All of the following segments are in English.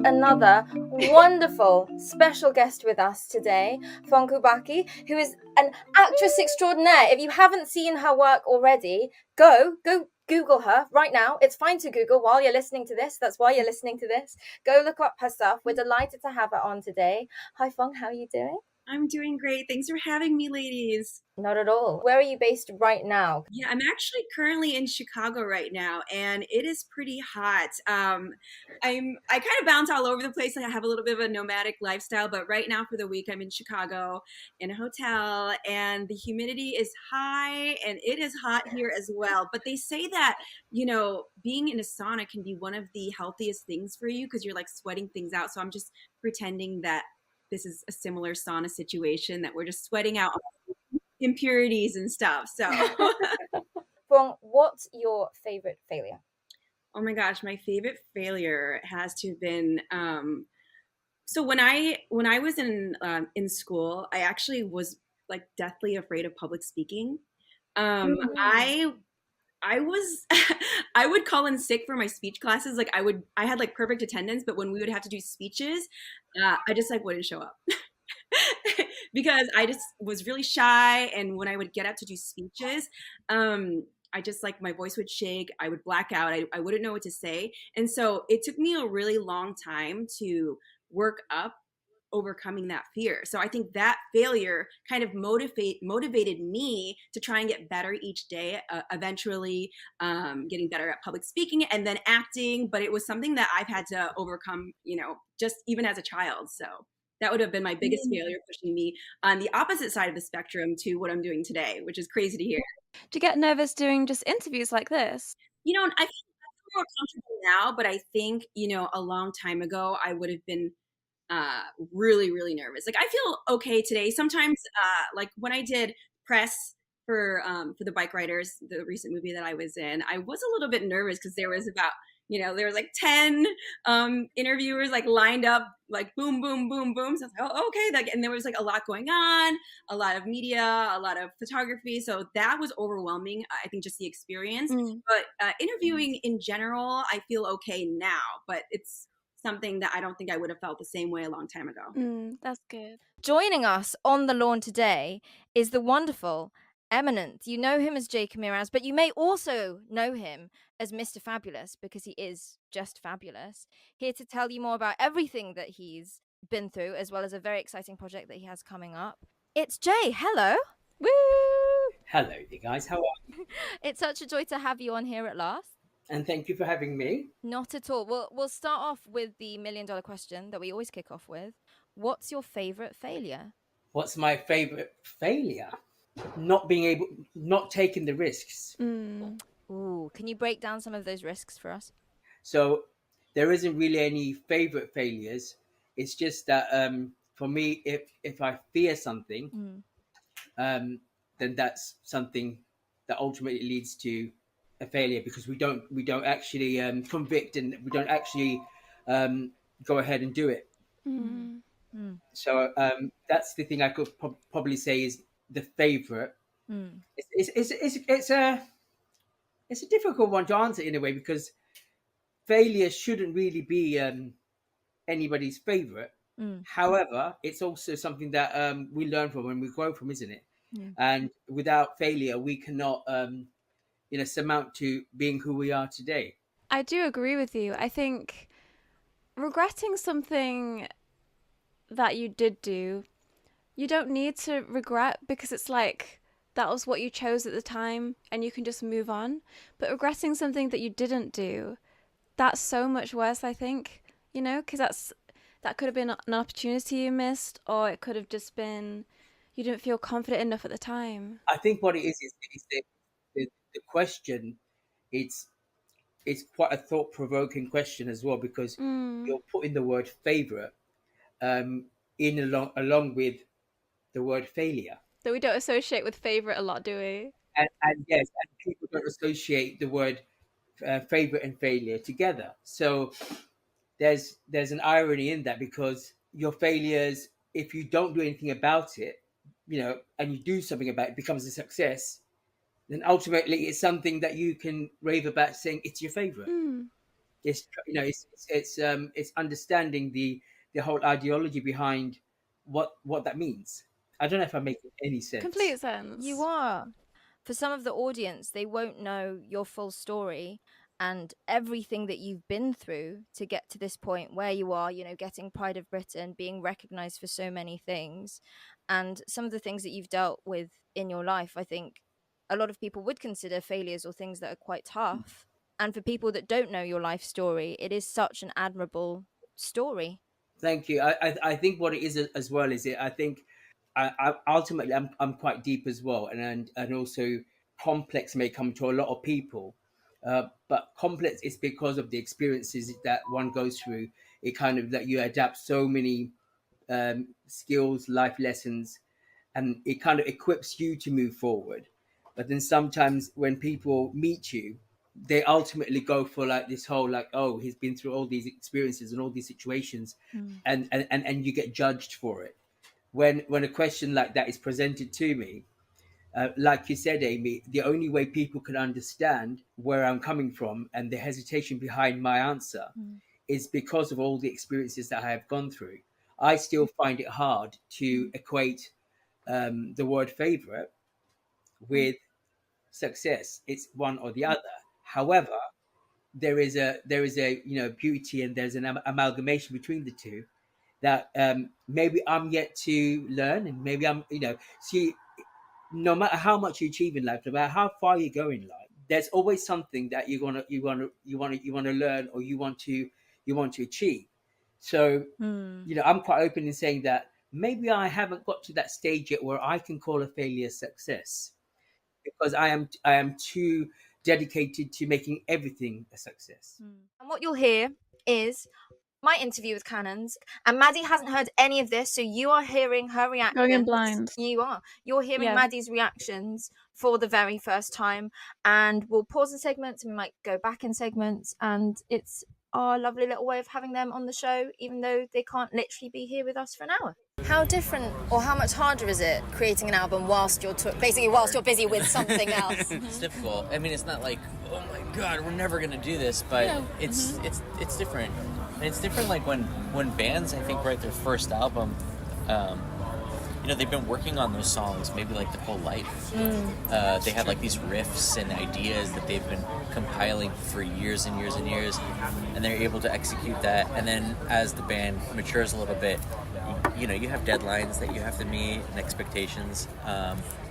another wonderful special guest with us today, Phuong Kubacki, who is an actress extraordinaire. If you haven't seen her work already, go Google her right now. It's fine to Google while you're listening to this. That's why you're listening to this. Go look up her stuff. We're delighted to have her on today. Hi, Phuong. How are you doing? I'm doing great. Thanks for having me, ladies. Not at all. Where are you based right now? Yeah, I'm actually currently in Chicago right now, and it is pretty hot. I kind of bounce all over the place. Like I have a little bit of a nomadic lifestyle, but right now for the week, I'm in Chicago in a hotel, and the humidity is high, and it is hot here as well. But they say that being in a sauna can be one of the healthiest things for you because you're like sweating things out. So I'm just pretending that this is a similar sauna situation that we're just sweating out impurities and stuff. So Phuong, what's your favorite failure? oh my gosh, my favorite failure has to have been so when I was in school, I actually was like deathly afraid of public speaking. I was I would call in sick for my speech classes. Like I had like perfect attendance, but when we would have to do speeches, I just like wouldn't show up. Because I just was really shy, and when I would get up to do speeches, I just like my voice would shake, I would black out, I wouldn't know what to say. And so it took me a really long time to work up overcoming that fear. So I think that failure kind of motivated me to try and get better each day, eventually getting better at public speaking and then acting. But it was something that I've had to overcome, just even as a child. So that would have been my biggest failure, pushing me on the opposite side of the spectrum to what I'm doing today, which is crazy to hear. Do you get nervous doing just interviews like this? I feel more comfortable now, but I think, a long time ago, I would have been really, really nervous. Like I feel okay today. Sometimes, like when I did press for the Bike Riders, the recent movie that I was in, I was a little bit nervous because there was about there was like 10 interviewers like lined up, like boom, boom, boom, boom. So I was like, oh, okay. Like, and there was like a lot going on, a lot of media, a lot of photography. So that was overwhelming. I think just the experience. But interviewing in general, I feel okay now. But it's something that I don't think I would have felt the same way a long time ago. That's good. Joining us on the lawn today is the wonderful, eminent. You know him as Jay Kahmiraz, but you may also know him as Mr. Fabulous because he is just fabulous. Here to tell you more about everything that he's been through, as well as a very exciting project that he has coming up. It's Jay. Hello. Woo! Hello, you guys. How are you? It's such a joy to have you on here at last. And thank you for having me. Not at all. We'll start off with the $1 million question that we always kick off with. What's your favorite failure? What's my favorite failure? Not taking the risks. Ooh, can you break down some of those risks for us? So there isn't really any favorite failures. It's just that for me, if I fear something, then that's something that ultimately leads to a failure because we don't actually convict and we don't actually go ahead and do it. So that's the thing I could probably say is the favorite. It's a difficult one to answer in a way because failure shouldn't really be anybody's favorite. However, it's also something that we learn from and we grow from, isn't it? And without failure, we cannot surmount to being who we are today. I do agree with you. I think regretting something that you did do, you don't need to regret because it's like that was what you chose at the time and you can just move on. But regretting something that you didn't do, that's so much worse, I think, because that could have been an opportunity you missed, or it could have just been you didn't feel confident enough at the time. I think what it is the question. It's quite a thought-provoking question as well because you're putting the word favorite along with the word failure. That we don't associate with favorite a lot, do we? And yes, and people don't associate the word favorite and failure together. So there's an irony in that because your failures, if you don't do anything about it, and you do something about it, becomes a success. Then ultimately it's something that you can rave about saying it's your favorite. It's it's understanding the whole ideology behind what that means. I don't know if I'm making any sense. Complete sense. You are. For some of the audience, they won't know your full story and everything that you've been through to get to this point where you are, you know, getting Pride of Britain, being recognized for so many things. And some of the things that you've dealt with in your life, I think a lot of people would consider failures or things that are quite tough. And for people that don't know your life story, it is such an admirable story. Thank you. I think what it is as well is I think I ultimately I'm quite deep as well, and also complex may come to a lot of people, but complex is because of the experiences that one goes through. It kind of that you adapt so many skills, life lessons, and it kind of equips you to move forward. But then sometimes when people meet you, they ultimately go for like this whole like, oh, he's been through all these experiences and all these situations, and you get judged for it. When a question like that is presented to me, like you said, Amy, the only way people can understand where I'm coming from and the hesitation behind my answer is because of all the experiences that I have gone through. I still find it hard to equate the word favorite with success. It's one or the other. However, there is a beauty, and there's an amalgamation between the two that maybe I'm yet to learn, and maybe I'm see, no matter how much you achieve in life, no matter how far you go in life, there's always something that you want to learn, or you want to achieve. So I'm quite open in saying that maybe I haven't got to that stage yet where I can call a failure success, because I am too dedicated to making everything a success. And what you'll hear is my interview with Cannons, and Maddie hasn't heard any of this, so you are hearing her reactions. Going in blind. You're hearing Yeah. Maddie's reactions for the very first time, and we'll pause in segments and we might go back in segments, and it's our lovely little way of having them on the show, even though they can't literally be here with us for an hour. How different or how much harder is it creating an album whilst you're whilst you're busy with something else? It's difficult. I mean, it's not like, oh my god, we're never gonna do this, but it's different. And it's different like when bands, I think, write their first album, they've been working on those songs maybe like their whole life. They have like these riffs and ideas that they've been compiling for years and years and years, and they're able to execute that. And then as the band matures a little bit, you have deadlines that you have to meet and expectations.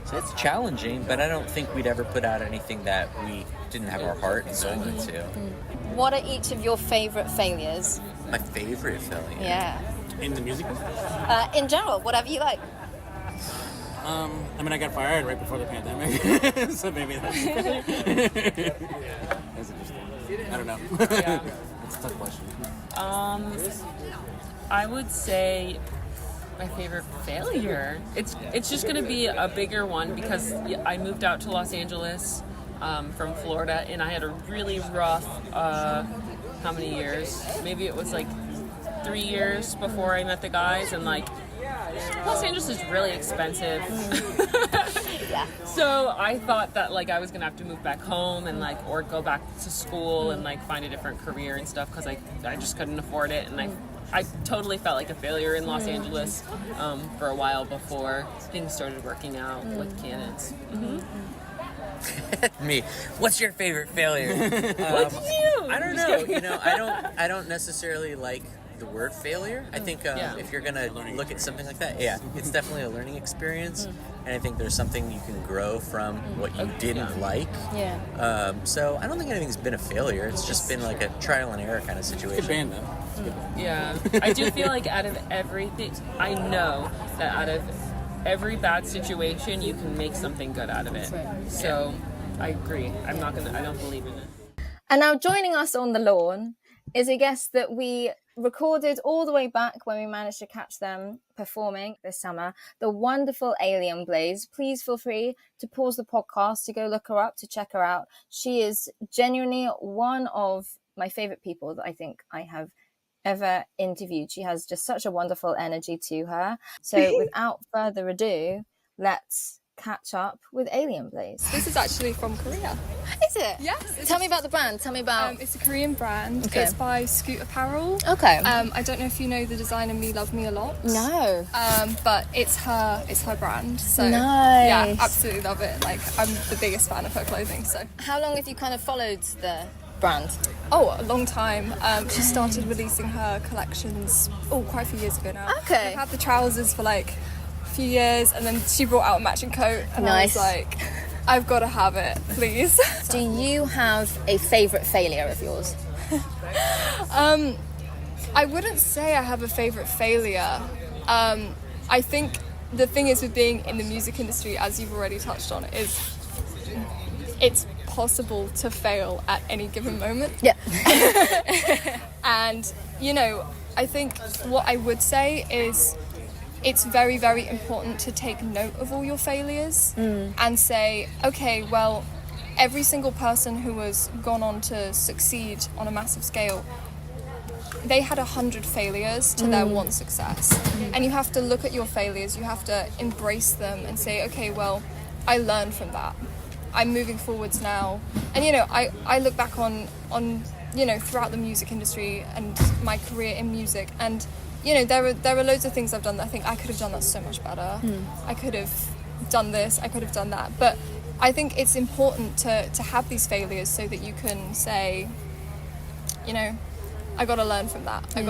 So it's challenging, but I don't think we'd ever put out anything that we didn't have our heart and soul into. What are each of your favourite failures? My favorite failure? Yeah. In the music? In general, whatever you like. I got fired right before the pandemic, so maybe that's interesting. I don't know. It's a tough question. I would say my favorite failure. It's just going to be a bigger one because I moved out to Los Angeles from Florida, and I had a really rough. How many years? Maybe it was like 3 years before I met the guys, and like Los Angeles is really expensive. So I thought that like I was gonna have to move back home and like or go back to school and like find a different career and stuff because I just couldn't afford it, and I totally felt like a failure in Los Angeles for a while before things started working out with Cannons. Me. What's your favorite failure? What's you? I don't know. I don't necessarily like the word failure. I think if you're gonna look at something like that, it's definitely a learning experience, and I think there's something you can grow from what you didn't like. So I don't think anything's been a failure. It's just been like a trial and error kind of situation. Good band though. Yeah, I do feel like out of everything, I know that out of every bad situation, you can make something good out of it. So I agree. I don't believe in it. And now joining us on the lawn is a guest that we recorded all the way back when we managed to catch them performing this summer, the wonderful AlienBlaze. Please feel free to pause the podcast to go look her up, to check her out. She is genuinely one of my favorite people that I think I have ever interviewed. She has just such a wonderful energy to her. So without further ado, let's catch up with AlienBlaze. This is actually from Korea. Is it? Yes. Tell me about the brand. Tell me about. It's a Korean brand. Okay. It's by Scoot Apparel. Okay. I don't know if you know the designer Me Love Me a Lot. No. But it's her brand. So Nice. yeah, absolutely love it. Like I'm the biggest fan of her clothing. So How long have you kind of followed the brand? a long time. She started releasing her collections quite a few years ago now. Okay. I've had the trousers for like a few years, and then she brought out a matching coat, and Nice. I was like, I've got to have it, please. Do you have a favourite failure of yours? I wouldn't say I have a favourite failure. I think the thing is with being in the music industry, as you've already touched on, is it's possible to fail at any given moment. Yeah. And, you know, I think what I would say is it's very, very important to take note of all your failures and say, okay, well, every single person who has gone on to succeed on a massive scale, they had 100 failures to their one success. And you have to look at your failures, you have to embrace them and say, okay, well, I learned from that. I'm moving forwards now. And, you know, I look back on you know, throughout the music industry and my career in music, and, you know, there are loads of things I've done that I think I could have done that so much better. I could have done this, I could have done that. But I think it's important to have these failures so that you can say, you know, I gotta learn from that. I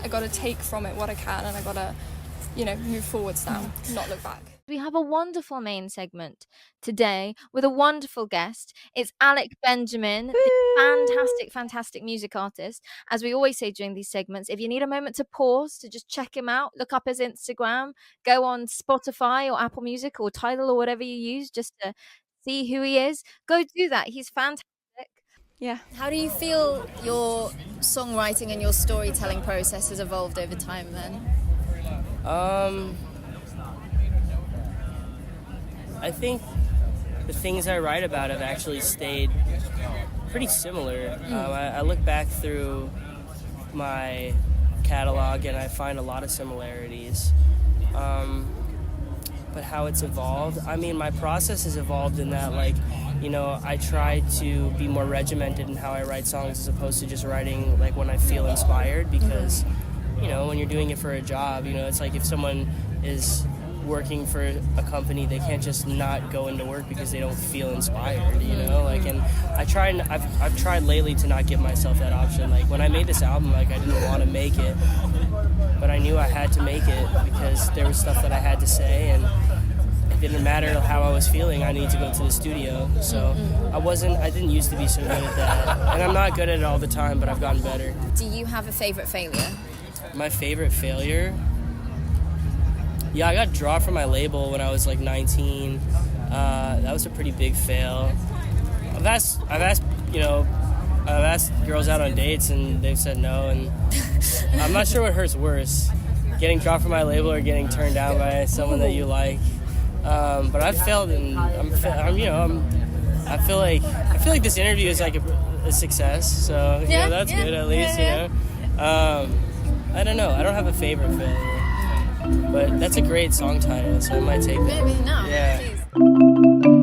gotta take from it what I can, and I gotta, you know, move forwards now, not look back. We have a wonderful main segment today with a wonderful guest. It's Alec Benjamin, the fantastic music artist. As we always say during these segments, if you need a moment to pause to just check him out, look up his Instagram, go on Spotify or Apple Music or Tidal or whatever you use just to see who he is, go do that. He's fantastic. Yeah. How do you feel your songwriting and your storytelling process has evolved over time then? I think the things I write about have actually stayed pretty similar. I look back through my catalog and I find a lot of similarities. But how it's evolved, I mean, my process has evolved in that, like, you know, I try to be more regimented in how I write songs as opposed to just writing like when I feel inspired, because, you know, when you're doing it for a job, you know, it's like if someone is working for a company, they can't just not go into work because they don't feel inspired, you know, like, and I've tried lately to not give myself that option. Like when I made this album, like I didn't want to make it, but I knew I had to make it because there was stuff that I had to say, and it didn't matter how I was feeling, I needed to go to the studio. So I didn't used to be so good at that, and I'm not good at it all the time, but I've gotten better. Do you have a favourite failure? My favorite failure? Yeah, I got dropped from my label when I was like 19. That was a pretty big fail. I've asked girls out on dates and they've said no, and I'm not sure what hurts worse, getting dropped from my label or getting turned down by someone that you like. But I've failed, and I feel like this interview is like a success. So that's good at least. You know, I don't know. I don't have a favorite failure. But that's a great song title, so I might take that. Maybe, no. Yeah. Please.